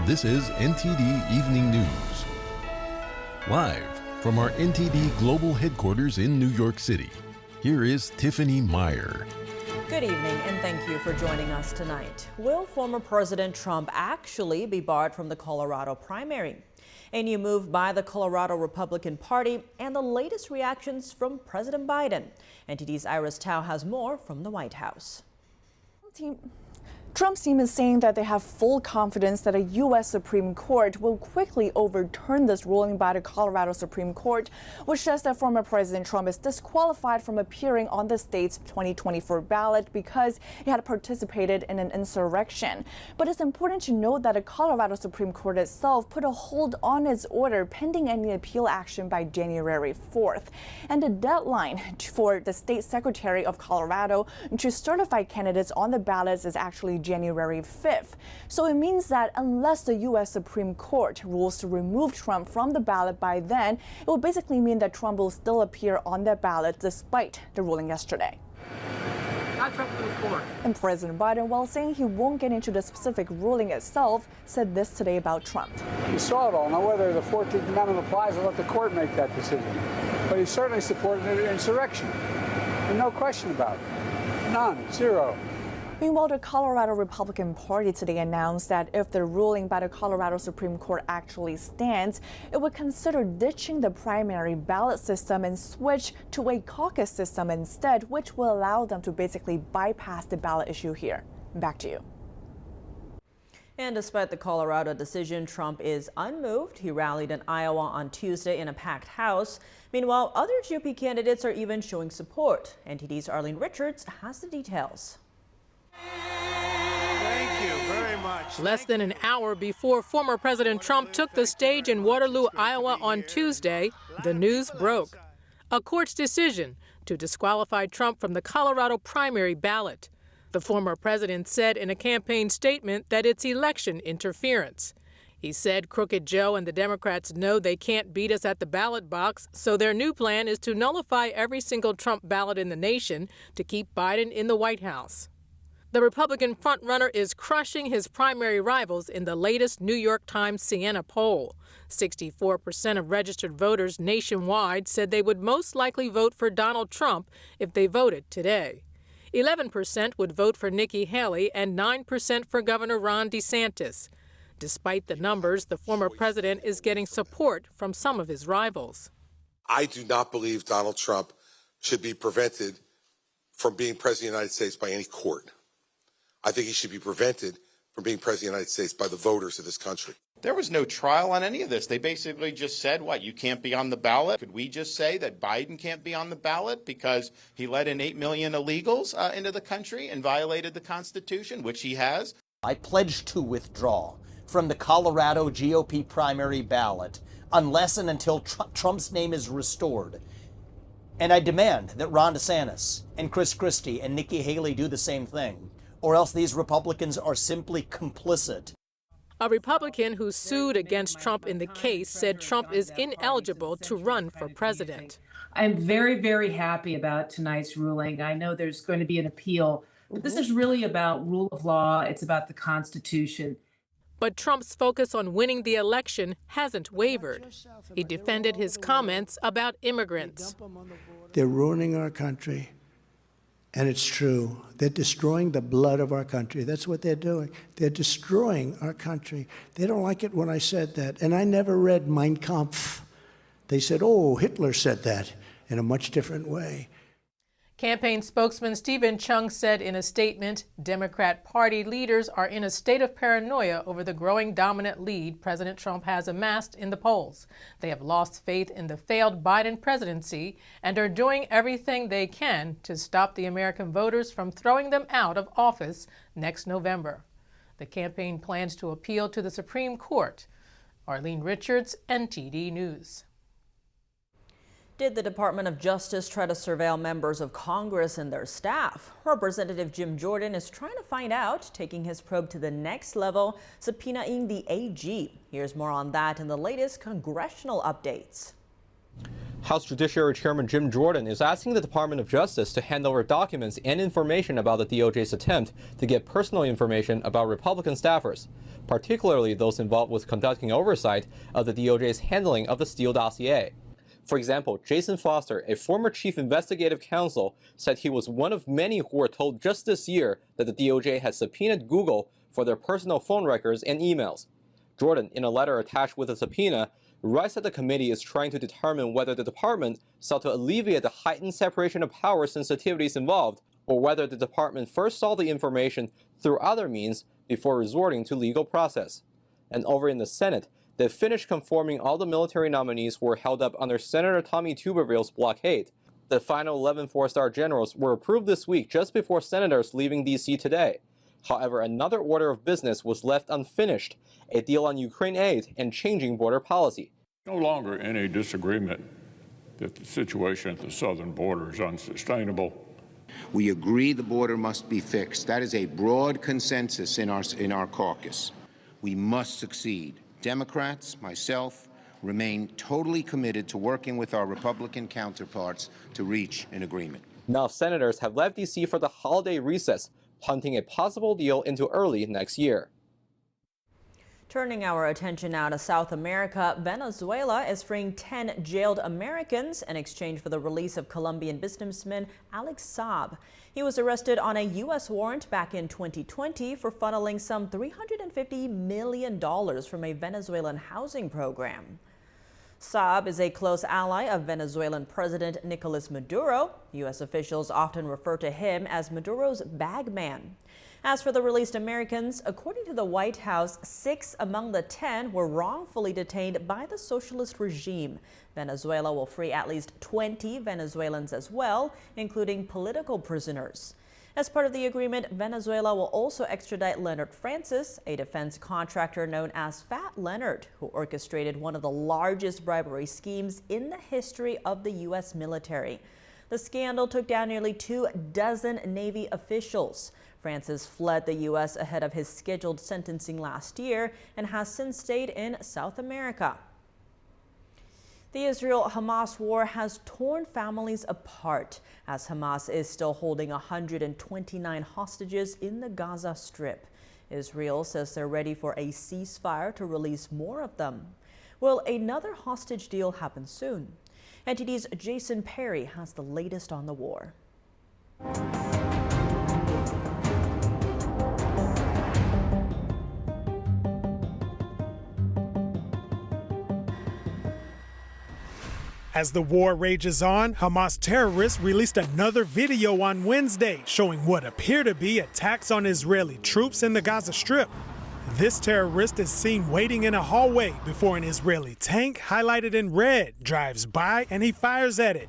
This is NTD Evening News. Live from our NTD Global Headquarters in New York City, here is Tiffany Meyer. Good evening and thank you for joining us tonight. Will former President Trump actually be barred from the Colorado primary? A new move by the Colorado Republican Party and the latest reactions from President Biden. NTD's Iris Tao has more from the White House. Trump's team is saying that they have full confidence that a U.S. Supreme Court will quickly overturn this ruling by the Colorado Supreme Court, which says that former President Trump is disqualified from appearing on the state's 2024 ballot because he had participated in an insurrection. But it's important to note that the Colorado Supreme Court itself put a hold on its order pending any appeal action by January 4th. And the deadline for the state secretary of Colorado to certify candidates on the ballots is actually January 5th. So it means that unless the U.S. Supreme Court rules to remove Trump from the ballot by then, it will basically mean that Trump will still appear on the ballot despite the ruling yesterday. And President Biden, while saying he won't get into the specific ruling itself, said this today about Trump. You saw it all. Now whether the 14th Amendment applies, I'll let the court make that decision. But he certainly supported an insurrection. And no question about it. None. Zero. Meanwhile, the Colorado Republican Party today announced that if the ruling by the Colorado Supreme Court actually stands, it would consider ditching the primary ballot system and switch to a caucus system instead, which will allow them to basically bypass the ballot issue here. Back to you. And despite the Colorado decision, Trump is unmoved. He rallied in Iowa on Tuesday in a packed house. Meanwhile, other GOP candidates are even showing support. NTD's Arlene Richards has the details. Thank you very much. Less than an hour before former President Trump took the stage in Waterloo, Iowa on Tuesday, the news broke. A court's decision to disqualify Trump from the Colorado primary ballot. The former president said in a campaign statement that it's election interference. He said Crooked Joe and the Democrats know they can't beat us at the ballot box, so their new plan is to nullify every single Trump ballot in the nation to keep Biden in the White House. The Republican frontrunner is crushing his primary rivals in the latest New York Times Siena poll. 64% of registered voters nationwide said they would most likely vote for Donald Trump if they voted today. 11% would vote for Nikki Haley and 9% for Governor Ron DeSantis. Despite the numbers, the former president is getting support from some of his rivals. I do not believe Donald Trump should be prevented from being president of the United States by any court. I think he should be prevented from being president of the United States by the voters of this country. There was no trial on any of this. They basically just said, what, you can't be on the ballot? Could we just say that Biden can't be on the ballot because he let in 8 million illegals into the country and violated the Constitution, which he has? I pledge to withdraw from the Colorado GOP primary ballot unless and until Trump's name is restored. And I demand that Ron DeSantis and Chris Christie and Nikki Haley do the same thing, or else these Republicans are simply complicit. A Republican who sued against Trump in the case said Trump is ineligible to run for president. I'm very, very happy about tonight's ruling. I know there's going to be an appeal, but this is really about rule of law. It's about the Constitution. But Trump's focus on winning the election hasn't wavered. He defended his comments about immigrants. They're ruining our country. And it's true. They're destroying the blood of our country. That's what they're doing. They're destroying our country. They don't like it when I said that. And I never read Mein Kampf. They said, oh, Hitler said that in a much different way. Campaign spokesman Stephen Chung said in a statement, Democrat Party leaders are in a state of paranoia over the growing dominant lead President Trump has amassed in the polls. They have lost faith in the failed Biden presidency and are doing everything they can to stop the American voters from throwing them out of office next November. The campaign plans to appeal to the Supreme Court. Arlene Richards, NTD News. Did the Department of Justice try to surveil members of Congress and their staff? Representative Jim Jordan is trying to find out, taking his probe to the next level, subpoenaing the AG. Here's more on that in the latest congressional updates. House Judiciary Chairman Jim Jordan is asking the Department of Justice to hand over documents and information about the DOJ's attempt to get personal information about Republican staffers, particularly those involved with conducting oversight of the DOJ's handling of the Steele dossier. For example, Jason Foster, a former chief investigative counsel, said he was one of many who were told just this year that the DOJ had subpoenaed Google for their personal phone records and emails. Jordan, in a letter attached with the subpoena, writes that the committee is trying to determine whether the department sought to alleviate the heightened separation of power sensitivities involved, or whether the department first saw the information through other means before resorting to legal process. And over in the Senate, they finished conforming all the military nominees who were held up under Senator Tommy Tuberville's blockade. The final 11 four-star generals were approved this week just before senators leaving D.C. today. However, another order of business was left unfinished, a deal on Ukraine aid and changing border policy. No longer any disagreement that the situation at the southern border is unsustainable. We agree the border must be fixed. That is a broad consensus in our caucus. We must succeed. Democrats, myself, remain totally committed to working with our Republican counterparts to reach an agreement. Now senators have left D.C. for the holiday recess, punting a possible deal into early next year. Turning our attention now to South America, Venezuela is freeing 10 jailed Americans in exchange for the release of Colombian businessman Alex Saab. He was arrested on a U.S. warrant back in 2020 for funneling some $350 million from a Venezuelan housing program. Saab is a close ally of Venezuelan President Nicolas Maduro. U.S. officials often refer to him as Maduro's bagman. As for the released Americans, according to the White House, 6 among the 10 were wrongfully detained by the socialist regime. Venezuela will free at least 20 Venezuelans as well, including political prisoners. As part of the agreement, Venezuela will also extradite Leonard Francis, a defense contractor known as Fat Leonard, who orchestrated one of the largest bribery schemes in the history of the U.S. military. The scandal took down nearly 24 Navy officials. Francis fled the U.S. ahead of his scheduled sentencing last year and has since stayed in South America. The Israel-Hamas war has torn families apart as Hamas is still holding 129 hostages in the Gaza Strip. Israel says they're ready for a ceasefire to release more of them. Will another hostage deal happen soon? NTD's Jason Perry has the latest on the war. As the war rages on, Hamas terrorists released another video on Wednesday showing what appear to be attacks on Israeli troops in the Gaza Strip. This terrorist is seen waiting in a hallway before an Israeli tank, highlighted in red, drives by and he fires at it.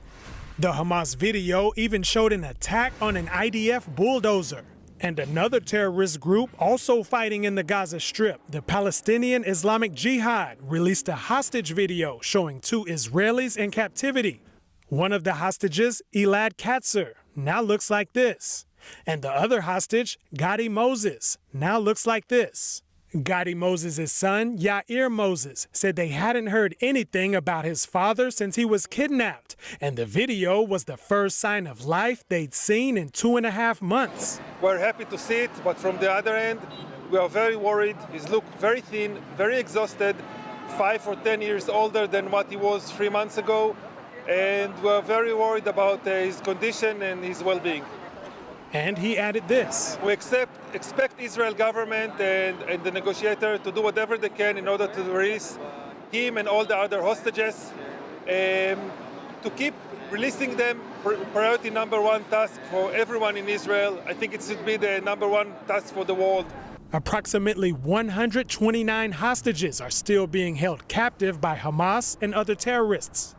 The Hamas video even showed an attack on an IDF bulldozer. And another terrorist group also fighting in the Gaza Strip, the Palestinian Islamic Jihad, released a hostage video showing 2 Israelis in captivity. One of the hostages, Elad Katzer, now looks like this. And the other hostage, Gadi Moses, now looks like this. Gadi Moses' son, Yair Moses, said they hadn't heard anything about his father since he was kidnapped, and the video was the first sign of life they'd seen in 2.5 months. We're happy to see it, but from the other end, we are very worried. He's looked very thin, very exhausted, 5 or 10 years older than what he was 3 months ago, and we're very worried about his condition and his well-being. And he added this. We expect Israel government and the negotiator to do whatever they can in order to release him and all the other hostages, to keep releasing them. Priority #1 task for everyone in Israel. I think it should be the #1 task for the world. Approximately 129 hostages are still being held captive by Hamas and other terrorists.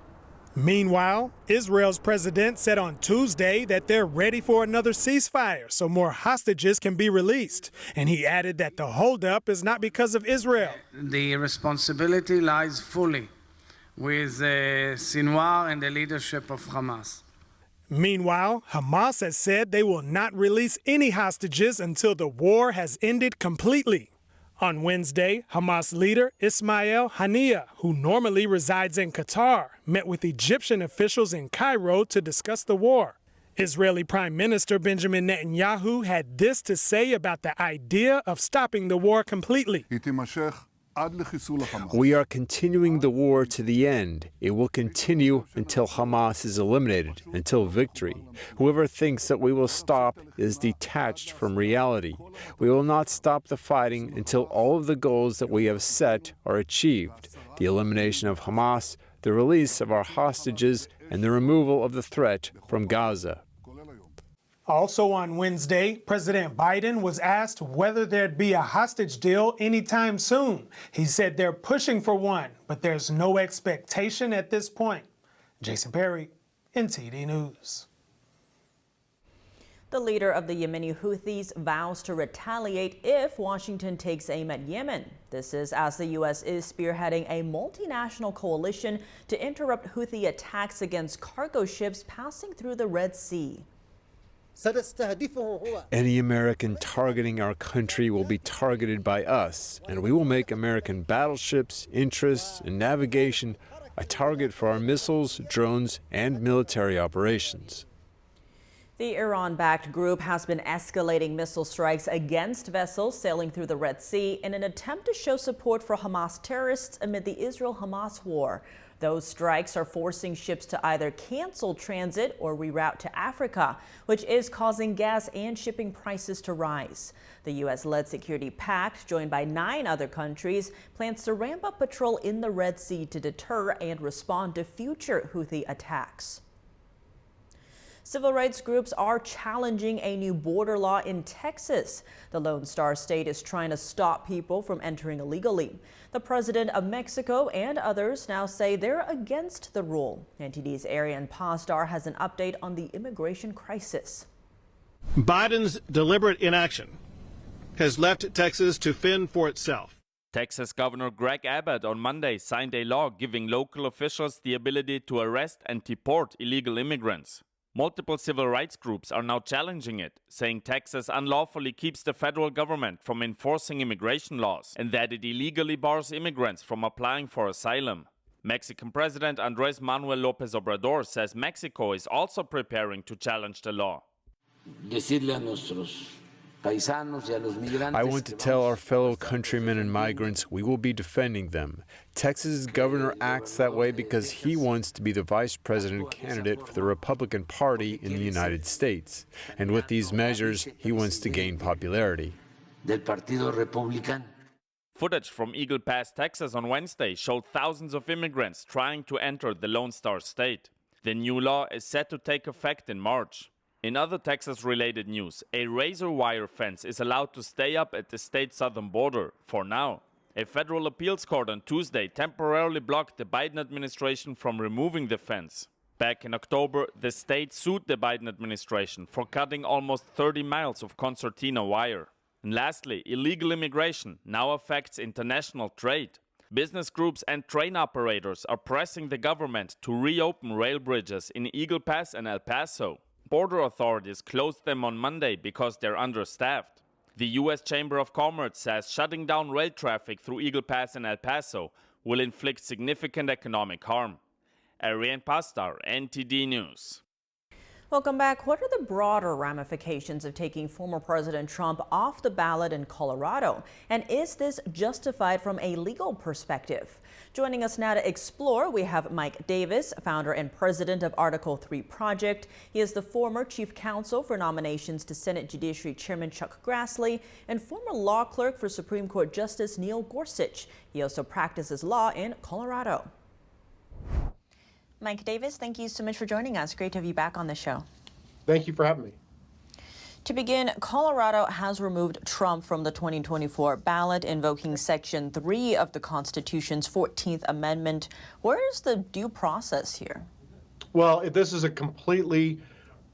Meanwhile, Israel's president said on Tuesday that they're ready for another ceasefire so more hostages can be released. And he added that the holdup is not because of Israel. The responsibility lies fully with Sinwar and the leadership of Hamas. Meanwhile, Hamas has said they will not release any hostages until the war has ended completely. On Wednesday, Hamas leader Ismail Haniyeh, who normally resides in Qatar, met with Egyptian officials in Cairo to discuss the war. Israeli Prime Minister Benjamin Netanyahu had this to say about the idea of stopping the war completely. We are continuing the war to the end. It will continue until Hamas is eliminated, until victory. Whoever thinks that we will stop is detached from reality. We will not stop the fighting until all of the goals that we have set are achieved: the elimination of Hamas, the release of our hostages, and the removal of the threat from Gaza. Also on Wednesday, President Biden was asked whether there'd be a hostage deal anytime soon. He said they're pushing for one, but there's no expectation at this point. Jason Perry, NTD News. The leader of the Yemeni Houthis vows to retaliate if Washington takes aim at Yemen. This is as the U.S. is spearheading a multinational coalition to interrupt Houthi attacks against cargo ships passing through the Red Sea. Any American targeting our country will be targeted by us, and we will make American battleships, interests, and navigation a target for our missiles, drones, and military operations. The Iran-backed group has been escalating missile strikes against vessels sailing through the Red Sea in an attempt to show support for Hamas terrorists amid the Israel-Hamas war. Those strikes are forcing ships to either cancel transit or reroute to Africa, which is causing gas and shipping prices to rise. The U.S.-led security pact, joined by 9 other countries, plans to ramp up patrol in the Red Sea to deter and respond to future Houthi attacks. Civil rights groups are challenging a new border law in Texas. The Lone Star State is trying to stop people from entering illegally. The president of Mexico and others now say they're against the rule. NTD's Arian Pasdar has an update on the immigration crisis. Biden's deliberate inaction has left Texas to fend for itself. Texas Governor Greg Abbott on Monday signed a law giving local officials the ability to arrest and deport illegal immigrants. Multiple civil rights groups are now challenging it, saying Texas unlawfully keeps the federal government from enforcing immigration laws and that it illegally bars immigrants from applying for asylum. Mexican President Andrés Manuel López Obrador says Mexico is also preparing to challenge the law. I want to tell our fellow countrymen and migrants we will be defending them. Texas's governor acts that way because he wants to be the vice president candidate for the Republican Party in the United States. And with these measures, he wants to gain popularity. Footage from Eagle Pass, Texas on Wednesday showed thousands of immigrants trying to enter the Lone Star State. The new law is set to take effect in March. In other Texas-related news, a razor wire fence is allowed to stay up at the state's southern border, for now. A federal appeals court on Tuesday temporarily blocked the Biden administration from removing the fence. Back in October, the state sued the Biden administration for cutting almost 30 miles of concertina wire. And lastly, illegal immigration now affects international trade. Business groups and train operators are pressing the government to reopen rail bridges in Eagle Pass and El Paso. Border authorities closed them on Monday because they're understaffed. The U.S. Chamber of Commerce says shutting down rail traffic through Eagle Pass and El Paso will inflict significant economic harm. Arian Pasdar, NTD News. Welcome back. What are the broader ramifications of taking former President Trump off the ballot in Colorado? And is this justified from a legal perspective? Joining us now to explore, we have Mike Davis, founder and president of Article 3 Project. He is the former chief counsel for nominations to Senate Judiciary Chairman Chuck Grassley and former law clerk for Supreme Court Justice Neil Gorsuch. He also practices law in Colorado. Mike Davis, thank you so much for joining us. Great to have you back on the show. Thank you for having me. To begin, Colorado has removed Trump from the 2024 ballot, invoking Section 3 of the Constitution's 14th Amendment. Where is the due process here? Well, this is a completely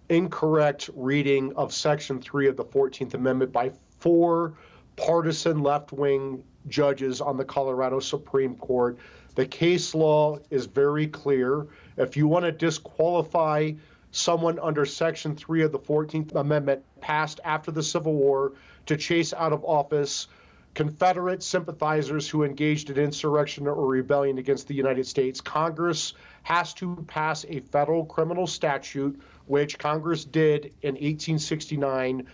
incorrect reading of Section 3 of the 14th Amendment by 4 partisan left-wing judges on the Colorado Supreme Court. The case law is very clear. If you want to disqualify someone under Section 3 of the 14th Amendment passed after the Civil War to chase out of office Confederate sympathizers who engaged in insurrection or rebellion against the United States. Congress has to pass a federal criminal statute, which Congress did in 1869,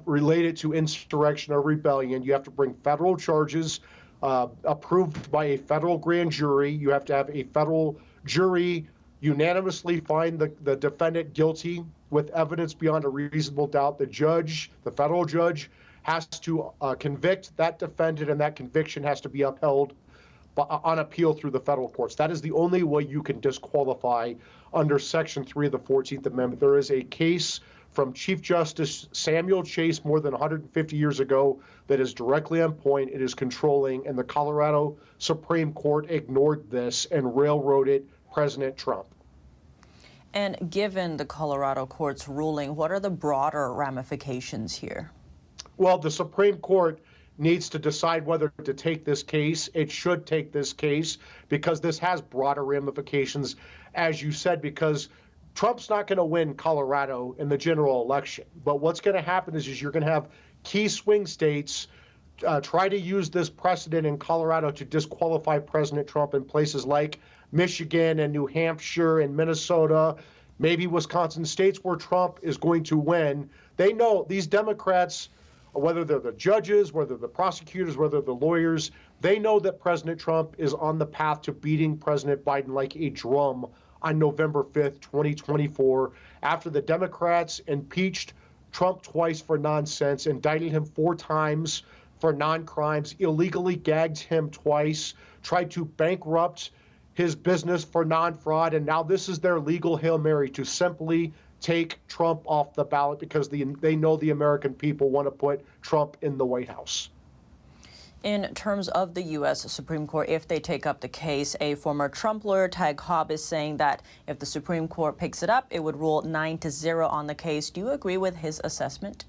related to insurrection or rebellion. You have to bring federal charges approved by a federal grand jury. You have to have a federal jury unanimously find the defendant guilty with evidence beyond a reasonable doubt. The federal judge, has to convict that defendant, and that conviction has to be upheld on appeal through the federal courts. That is the only way you can disqualify under Section 3 of the 14th Amendment. There is a case from Chief Justice Samuel Chase more than 150 years ago that is directly on point. It is controlling, and the Colorado Supreme Court ignored this and railroaded President Trump. And given the Colorado court's ruling, what are the broader ramifications here? Well, the Supreme Court needs to decide whether to take this case. It should take this case because this has broader ramifications, as you said, because Trump's not going to win Colorado in the general election. But what's going to happen is you're going to have key swing states try to use this precedent in Colorado to disqualify President Trump in places like Michigan and New Hampshire and Minnesota, maybe Wisconsin, states where Trump is going to win. They know these Democrats, whether they're the judges, whether the prosecutors, whether the lawyers, they know that President Trump is on the path to beating President Biden like a drum on November 5th, 2024, after the Democrats impeached Trump twice for nonsense, indicted him 4 times for non-crimes, illegally gagged him twice, tried to bankrupt his business for non-fraud, and now this is their legal Hail Mary to simply take Trump off the ballot because they know the American people want to put Trump in the White House. In terms of the U.S. Supreme Court, if they take up the case, a former Trump lawyer, Tag Cobb, is saying that if the Supreme Court picks it up, it would rule 9-0 on the case. Do you agree with his assessment?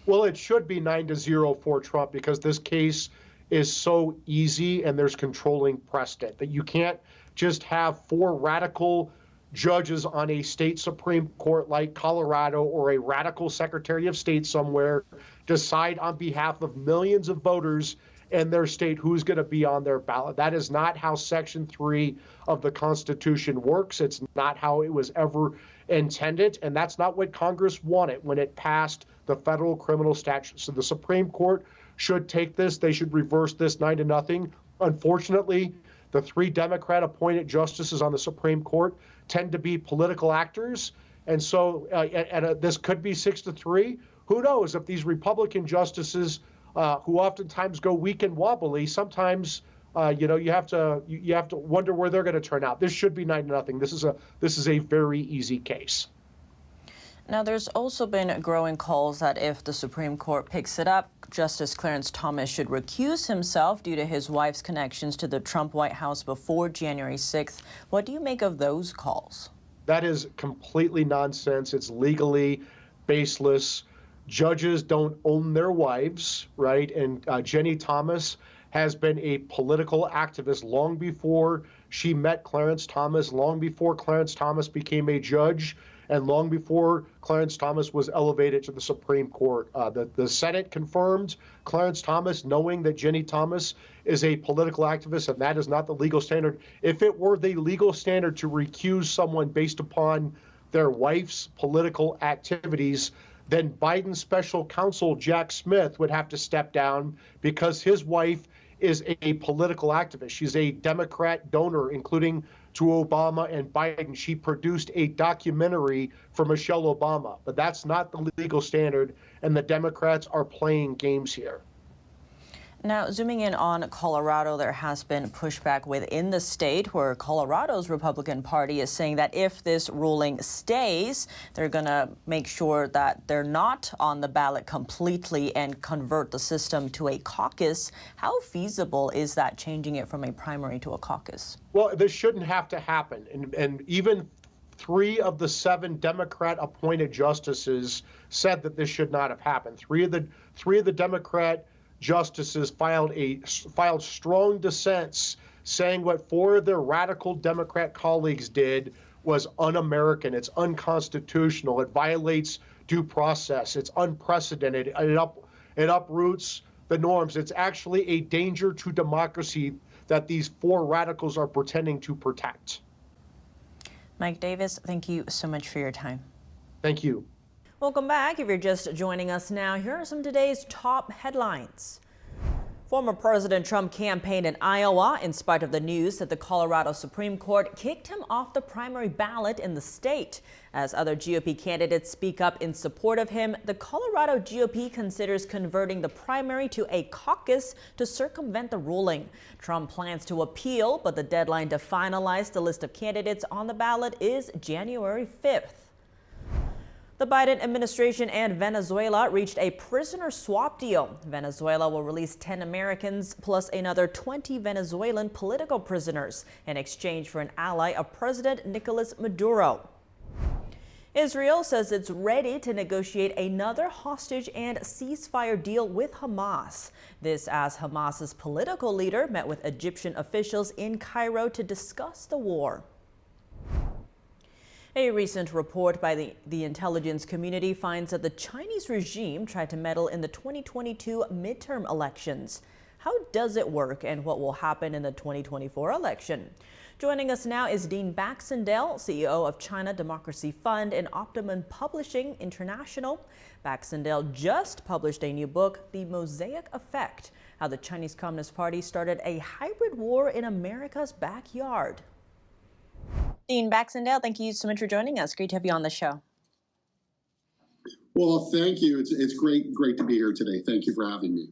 Well, it should be 9-0 for Trump because this case is so easy and there's controlling precedent that you can't just have 4 radical judges on a state Supreme Court like Colorado or a radical Secretary of State somewhere decide on behalf of millions of voters in their state who's going to be on their ballot. That is not how Section 3 of the Constitution works. It's not how it was ever intended, and that's not what Congress wanted when it passed the federal criminal statute. So the Supreme Court should take this. They should reverse this 9-0. Unfortunately, the 3 Democrat-appointed justices on the Supreme Court tend to be political actors, and so this could be 6-3. Who knows if these Republican justices, who oftentimes go weak and wobbly, sometimes you have to wonder where they're going to turn out. This should be 9-0. This is a very easy case. Now, there's also been growing calls that if the Supreme Court picks it up, Justice Clarence Thomas should recuse himself due to his wife's connections to the Trump White House before January 6th. What do you make of those calls? That is completely nonsense. It's legally baseless. Judges don't own their wives, right? And Jenny Thomas has been a political activist long before she met Clarence Thomas, long before Clarence Thomas became a judge, and long before Clarence Thomas was elevated to the Supreme Court. The Senate confirmed Clarence Thomas, knowing that Jenny Thomas is a political activist, and that is not the legal standard. If it were the legal standard to recuse someone based upon their wife's political activities, then Biden's special counsel, Jack Smith, would have to step down because his wife is a political activist. She's a Democrat donor, including to Obama and Biden. She produced a documentary for Michelle Obama, but that's not the legal standard, and the Democrats are playing games here. Now, zooming in on Colorado, there has been pushback within the state where Colorado's Republican Party is saying that if this ruling stays, they're going to make sure that they're not on the ballot completely and convert the system to a caucus. How feasible is that, changing it from a primary to a caucus? Well, this shouldn't have to happen. And even 3 of the 7 Democrat-appointed justices said that this should not have happened. 3 of the Democrat justices filed strong dissents saying what 4 of their radical Democrat colleagues did was un-American. It's unconstitutional. It violates due process. It's unprecedented. It uproots the norms. It's actually a danger to democracy that these four radicals are pretending to protect. Mike Davis, thank you so much for your time. Thank you. Welcome back. If you're just joining us now, here are some of today's top headlines. Former President Trump campaigned in Iowa in spite of the news that the Colorado Supreme Court kicked him off the primary ballot in the state. As other GOP candidates speak up in support of him, the Colorado GOP considers converting the primary to a caucus to circumvent the ruling. Trump plans to appeal, but the deadline to finalize the list of candidates on the ballot is January 5th. The Biden administration and Venezuela reached a prisoner swap deal. Venezuela will release 10 Americans plus another 20 Venezuelan political prisoners in exchange for an ally of President Nicolas Maduro. Israel says it's ready to negotiate another hostage and ceasefire deal with Hamas. This as Hamas's political leader met with Egyptian officials in Cairo to discuss the war. A recent report by the intelligence community finds that the Chinese regime tried to meddle in the 2022 midterm elections. How does it work and what will happen in the 2024 election? Joining us now is Dean Baxendale, CEO of China Democracy Fund and Optimum Publishing International. Baxendale just published a new book, The Mosaic Effect, How the Chinese Communist Party Started a Hybrid War in America's Backyard. Dean Baxendale, thank you so much for joining us. Great to have you on the show. Well, thank you. It's great to be here today. Thank you for having me.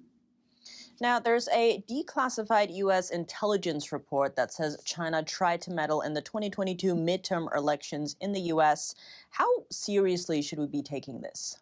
Now, there's a declassified U.S. intelligence report that says China tried to meddle in the 2022 midterm elections in the U.S. How seriously should we be taking this?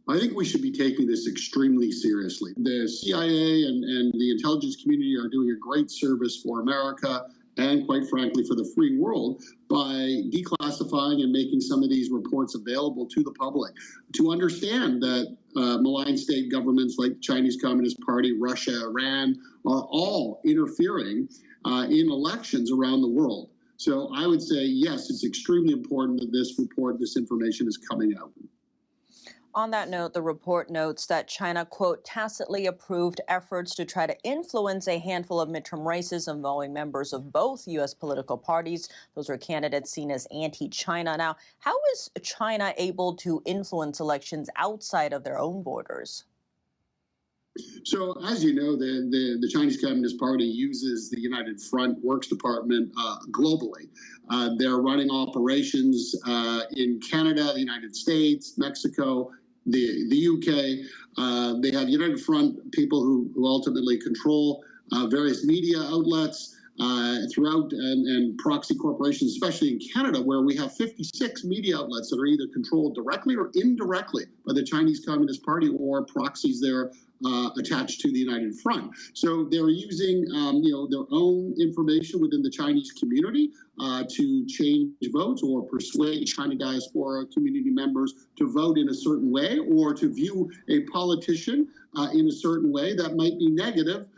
I think we should be taking this extremely seriously. The CIA and the intelligence community are doing a great service for America and, quite frankly, for the free world by declassifying and making some of these reports available to the public to understand that malign state governments like the Chinese Communist Party, Russia, Iran are all interfering in elections around the world. So I would say, yes, it's extremely important that this report, this information is coming out. On that note, the report notes that China, quote, tacitly approved efforts to try to influence a handful of midterm races involving members of both U.S. political parties. Those are candidates seen as anti-China. Now, how is China able to influence elections outside of their own borders? So, as you know, the Chinese Communist Party uses the United Front Works Department globally. They're running operations in Canada, the United States, Mexico, the UK. They have United Front people who ultimately control various media outlets throughout and proxy corporations, especially in Canada, where we have 56 media outlets that are either controlled directly or indirectly by the Chinese Communist Party or proxies there attached to the United Front. So they're using their own information within the Chinese community to change votes or persuade China diaspora community members to vote in a certain way or to view a politician in a certain way that might be negative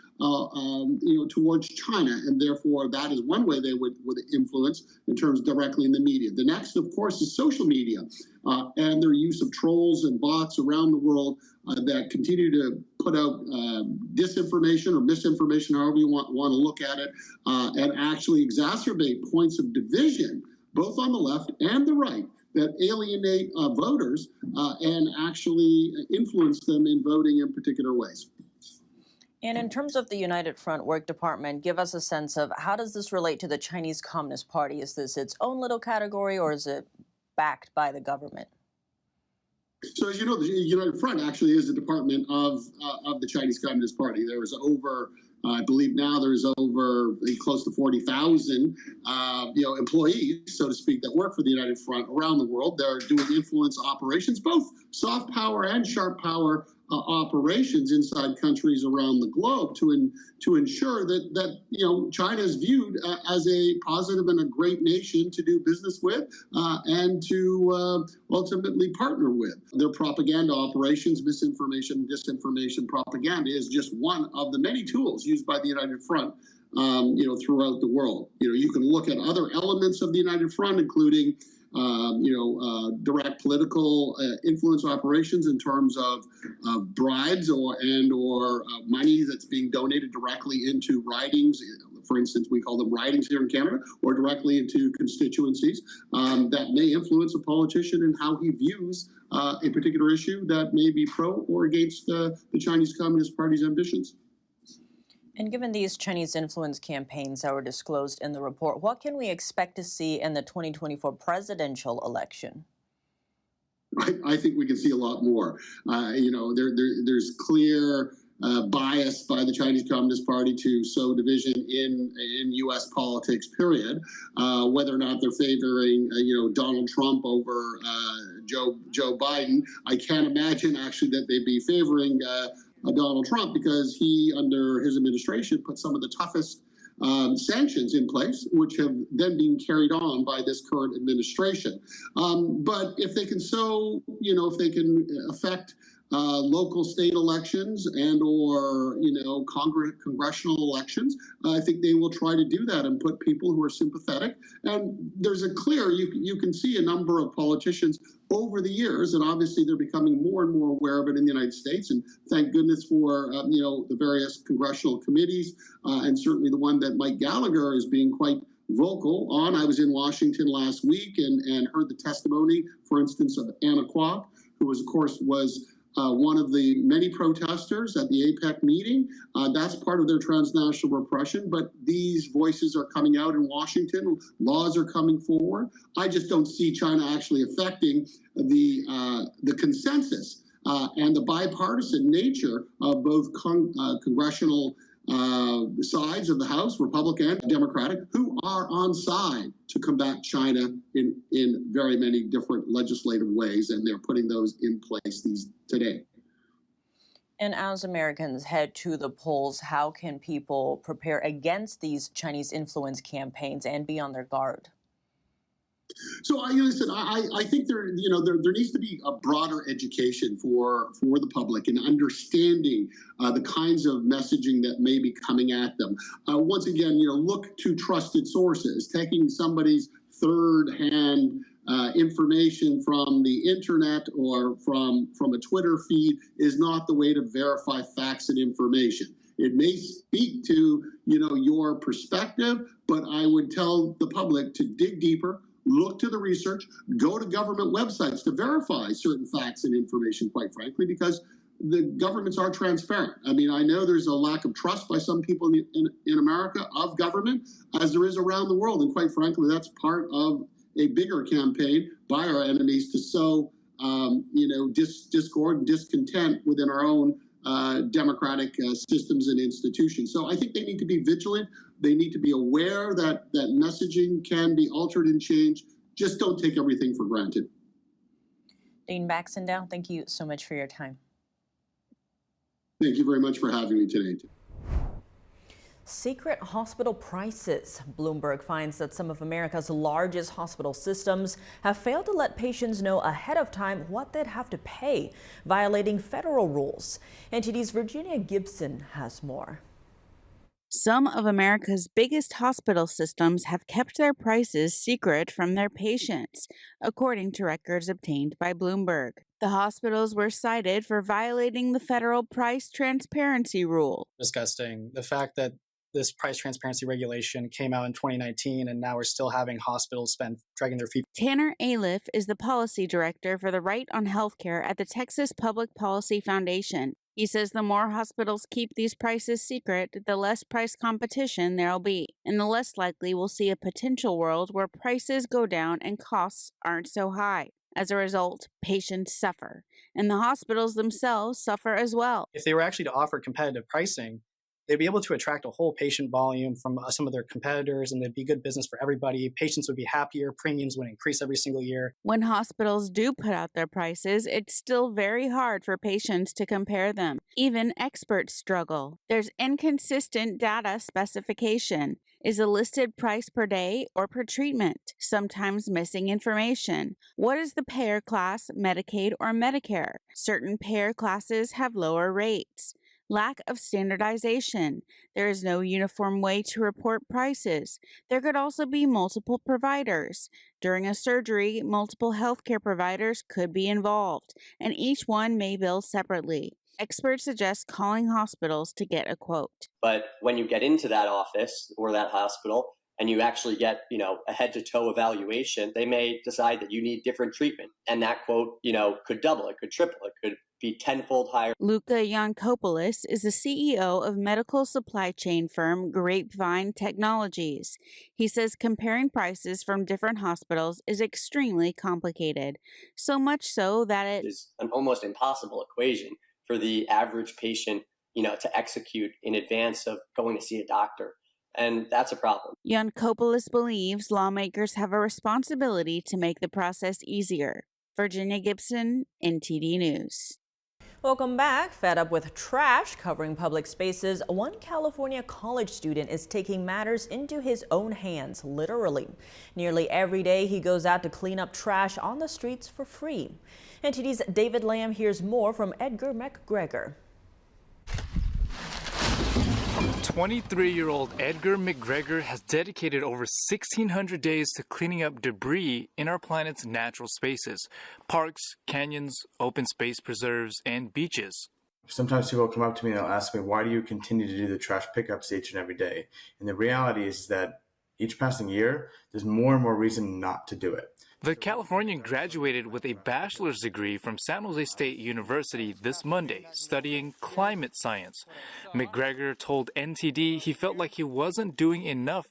towards China, and therefore that is one way they would influence in terms directly in the media. The next, of course, is social media and their use of trolls and bots around the world that continue to put out disinformation or misinformation, however you want to look at it, and actually exacerbate points of division, both on the left and the right, that alienate voters and actually influence them in voting in particular ways. And in terms of the United Front Work Department, give us a sense of how does this relate to the Chinese Communist Party? Is this its own little category or is it backed by the government? So as you know, the United Front actually is a department of the Chinese Communist Party. There is over, I believe now there's over close to 40,000 employees, so to speak, that work for the United Front around the world. They're doing influence operations, both soft power and sharp power operations inside countries around the globe to ensure that China is viewed as a positive and a great nation to do business with and to ultimately partner with. Their propaganda operations, misinformation, disinformation propaganda is just one of the many tools used by the United Front throughout the world. You can look at other elements of the United Front, including direct political influence operations in terms of bribes or money that's being donated directly into ridings. For instance, we call them ridings here in Canada, or directly into constituencies that may influence a politician in how he views a particular issue that may be pro or against the Chinese Communist Party's ambitions. And given these Chinese influence campaigns that were disclosed in the report, what can we expect to see in the 2024 presidential election? I think we can see a lot more. There's clear bias by the Chinese Communist Party to sow division in U.S. politics, period. Whether or not they're favoring, Donald Trump over Joe Biden, I can't imagine actually that they'd be favoring Donald Trump, because he, under his administration, put some of the toughest sanctions in place, which have then been carried on by this current administration. But if they can if they can affect local state elections and or congressional elections, I think they will try to do that and put people who are sympathetic. And there's a clear, you can see a number of politicians over the years, and obviously they're becoming more and more aware of it in the United States. And thank goodness for the various congressional committees, and certainly the one that Mike Gallagher is being quite vocal on. I was in Washington last week and heard the testimony, for instance, of Anna Kwok, who was one of the many protesters at the APEC meeting. That's part of their transnational repression, but these voices are coming out in Washington. Laws are coming forward. I just don't see China actually affecting the consensus and the bipartisan nature of both congressional sides of the House, Republican and Democratic, who are on side to combat China in very many different legislative ways, and they're putting those in place today. And as Americans head to the polls, how can people prepare against these Chinese influence campaigns and be on their guard? So I think there needs to be a broader education for the public and understanding the kinds of messaging that may be coming at them. Once again, look to trusted sources. Taking somebody's third-hand information from the internet or from a Twitter feed is not the way to verify facts and information. It may speak to your perspective, but I would tell the public to dig deeper. Look to the research, go to government websites to verify certain facts and information, quite frankly, because the governments are transparent. I mean, I know there's a lack of trust by some people in America of government, as there is around the world. And quite frankly, that's part of a bigger campaign by our enemies to sow, discord and discontent within our own democratic systems and institutions. So I think they need to be vigilant. They need to be aware that messaging can be altered and changed. Just don't take everything for granted. Dean Baxendale, thank you so much for your time. Thank you very much for having me today. Secret hospital prices. Bloomberg finds that some of America's largest hospital systems have failed to let patients know ahead of time what they'd have to pay, violating federal rules. NTD's Virginia Gibson has more. Some of America's biggest hospital systems have kept their prices secret from their patients, according to records obtained by Bloomberg. The hospitals were cited for violating the federal price transparency rule. Disgusting. The fact that this price transparency regulation came out in 2019, and now we're still having hospitals dragging their feet. Tanner Aliff is the policy director for the Right on Healthcare at the Texas Public Policy Foundation. He says the more hospitals keep these prices secret, the less price competition there'll be, and the less likely we'll see a potential world where prices go down and costs aren't so high. As a result, patients suffer, and the hospitals themselves suffer as well. If they were actually to offer competitive pricing, they'd be able to attract a whole patient volume from some of their competitors, and it'd be good business for everybody. Patients would be happier, premiums would increase every single year. When hospitals do put out their prices, it's still very hard for patients to compare them. Even experts struggle. There's inconsistent data specification. Is a listed price per day or per treatment? Sometimes missing information. What is the payer class, Medicaid or Medicare? Certain payer classes have lower rates. Lack of standardization. There is no uniform way to report prices. There could also be multiple providers. During a surgery, multiple healthcare providers could be involved, and each one may bill separately. Experts suggest calling hospitals to get a quote. But when you get into that office or that hospital and you actually get, a head-to-toe evaluation, they may decide that you need different treatment. And that quote, could double, it could triple, it could be tenfold higher. Luca Yankopoulos is the CEO of medical supply chain firm Grapevine Technologies. He says comparing prices from different hospitals is extremely complicated, so much so that it is an almost impossible equation for the average patient, to execute in advance of going to see a doctor. And that's a problem. Yankopoulos believes lawmakers have a responsibility to make the process easier. Virginia Gibson, NTD News. Welcome back. Fed up with trash covering public spaces, one California college student is taking matters into his own hands, literally. Nearly every day he goes out to clean up trash on the streets for free. NTD's David Lamb hears more from Edgar McGregor. 23-year-old Edgar McGregor has dedicated over 1,600 days to cleaning up debris in our planet's natural spaces, parks, canyons, open space preserves, and beaches. Sometimes people come up to me and they'll ask me, why do you continue to do the trash pickups each and every day? And the reality is that each passing year, there's more and more reason not to do it. The Californian graduated with a bachelor's degree from San Jose State University this Monday, studying climate science. McGregor told NTD he felt like he wasn't doing enough.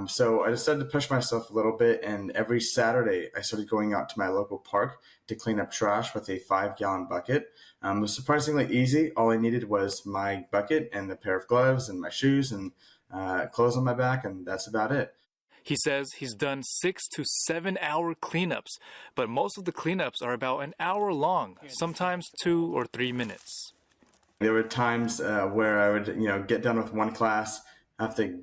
So I decided to push myself a little bit, and every Saturday I started going out to my local park to clean up trash with a 5-gallon bucket. It was surprisingly easy. All I needed was my bucket and a pair of gloves and my shoes and clothes on my back, and that's about it. He says he's done 6 to 7 hour cleanups, but most of the cleanups are about an hour long, sometimes 2 or 3 minutes. There were times where I would, get done with one class, have to,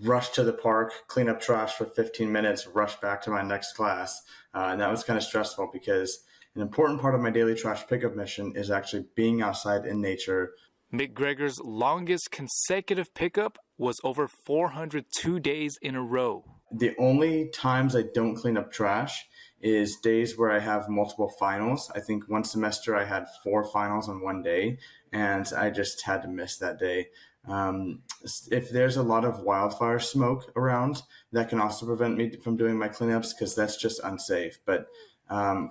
rush to the park, clean up trash for 15 minutes, rush back to my next class. And that was kind of stressful because an important part of my daily trash pickup mission is actually being outside in nature. McGregor's longest consecutive pickup was over 402 days in a row. The only times I don't clean up trash is days where I have multiple finals. I think one semester I had 4 finals on one day, and I just had to miss that day. If there's a lot of wildfire smoke around, that can also prevent me from doing my cleanups because that's just unsafe. But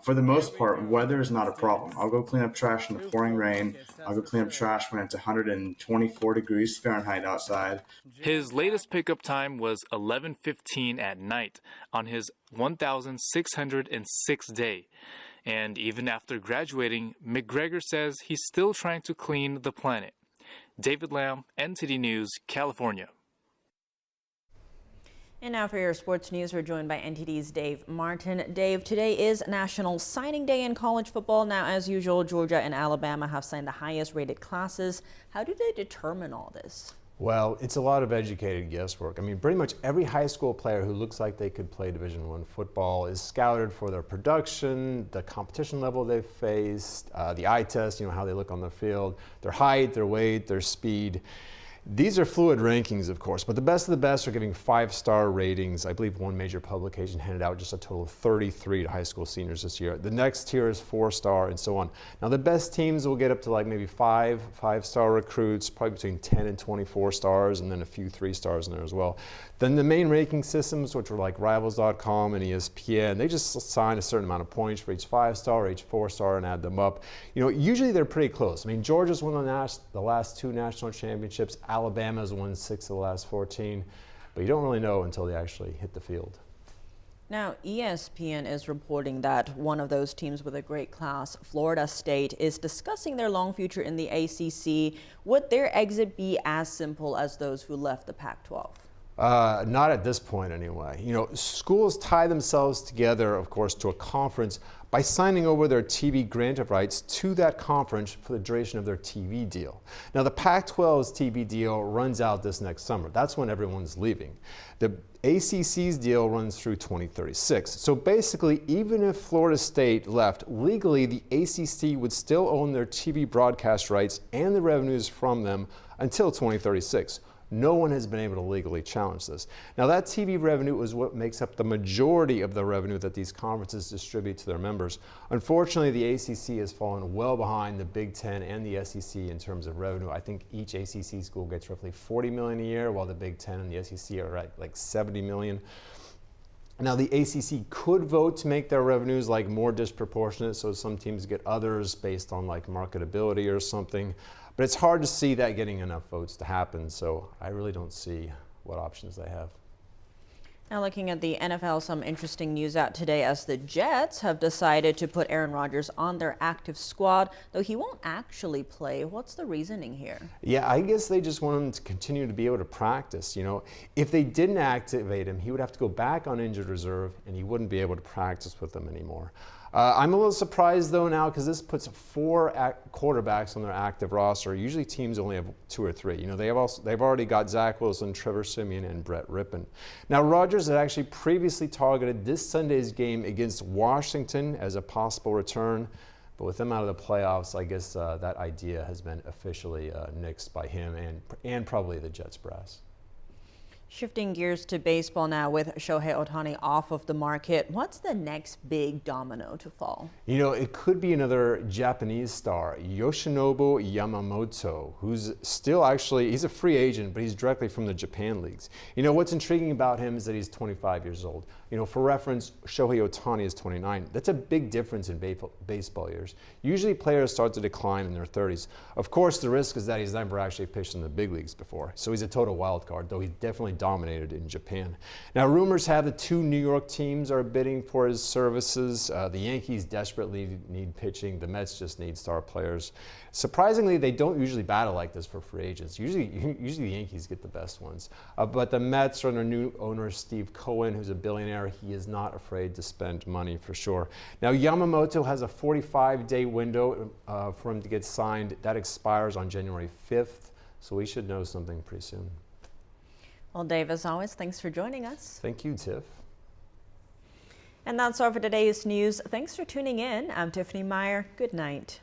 for the most part, weather is not a problem. I'll go clean up trash in the pouring rain. I'll go clean up trash when it's 124 degrees Fahrenheit outside. His latest pickup time was 11:15 at night on his 1,606th day. And even after graduating, McGregor says he's still trying to clean the planet. David Lamb, NTD News, California. And now for your sports news, we're joined by NTD's Dave Martin. Dave, today is National Signing Day in college football. Now, as usual, Georgia and Alabama have signed the highest rated classes. How do they determine all this? Well, it's a lot of educated guesswork. I mean, pretty much every high school player who looks like they could play Division I football is scouted for their production, the competition level they've faced, the eye test, how they look on the field, their height, their weight, their speed. These are fluid rankings, of course, but the best of the best are giving 5-star ratings. I believe one major publication handed out just a total of 33 to high school seniors this year. The next tier is 4-star and so on. Now, the best teams will get up to like maybe 5-star recruits, probably between 10 and 24 stars, and then a few 3-stars in there as well. Then the main ranking systems, which are like Rivals.com and ESPN, they just assign a certain amount of points for each 5-star, each 4-star, and add them up. Usually they're pretty close. I mean, Georgia's won the last 2 national championships. Alabama's won 6 of the last 14, but you don't really know until they actually hit the field. Now, ESPN is reporting that one of those teams with a great class, Florida State, is discussing their long future in the ACC. Would their exit be as simple as those who left the Pac-12? Not at this point anyway. You know, schools tie themselves together, of course, to a conference by signing over their TV grant of rights to that conference for the duration of their TV deal. Now, the Pac-12's TV deal runs out this next summer. That's when everyone's leaving. The ACC's deal runs through 2036. So basically, even if Florida State left, legally, the ACC would still own their TV broadcast rights and the revenues from them until 2036. No one has been able to legally challenge this. Now, that TV revenue is what makes up the majority of the revenue that these conferences distribute to their members. Unfortunately, the ACC has fallen well behind the Big Ten and the SEC in terms of revenue. I think each ACC school gets roughly $40 million a year, while the Big Ten and the SEC are at like $70 million. Now, the ACC could vote to make their revenues like more disproportionate, so some teams get others based on like marketability or something. But it's hard to see that getting enough votes to happen, so I really don't see what options they have. Now looking at the NFL, some interesting news out today as the Jets have decided to put Aaron Rodgers on their active squad, though he won't actually play. What's the reasoning here? Yeah, I guess they just want him to continue to be able to practice. You know, if they didn't activate him, he would have to go back on injured reserve and he wouldn't be able to practice with them anymore. I'm a little surprised though now because this puts 4 quarterbacks on their active roster. Usually teams only have 2 or 3. You know, they've already got Zach Wilson, Trevor Siemian, and Brett Rippon. Now, Rodgers had actually previously targeted this Sunday's game against Washington as a possible return, but with them out of the playoffs, I guess that idea has been officially nixed by him and probably the Jets brass. Shifting gears to baseball now with Shohei Ohtani off of the market. What's the next big domino to fall? You know, it could be another Japanese star, Yoshinobu Yamamoto, who's still actually, he's a free agent, but he's directly from the Japan leagues. You know, what's intriguing about him is that he's 25 years old. You know, for reference, Shohei Ohtani is 29. That's a big difference in baseball years. Usually players start to decline in their 30s. Of course, the risk is that he's never actually pitched in the big leagues before. So he's a total wild card, though he's definitely dominated in Japan. Now, rumors have the 2 New York teams are bidding for his services. The Yankees desperately need pitching. The Mets just need star players. Surprisingly, they don't usually battle like this for free agents. Usually the Yankees get the best ones. But the Mets are under new owner Steve Cohen, who's a billionaire. He is not afraid to spend money for sure. Now, Yamamoto has a 45-day window for him to get signed. That expires on January 5th, so we should know something pretty soon. Well, Dave, as always, thanks for joining us. Thank you, Tiff. And that's all for today's news. Thanks for tuning in. I'm Tiffany Meyer. Good night.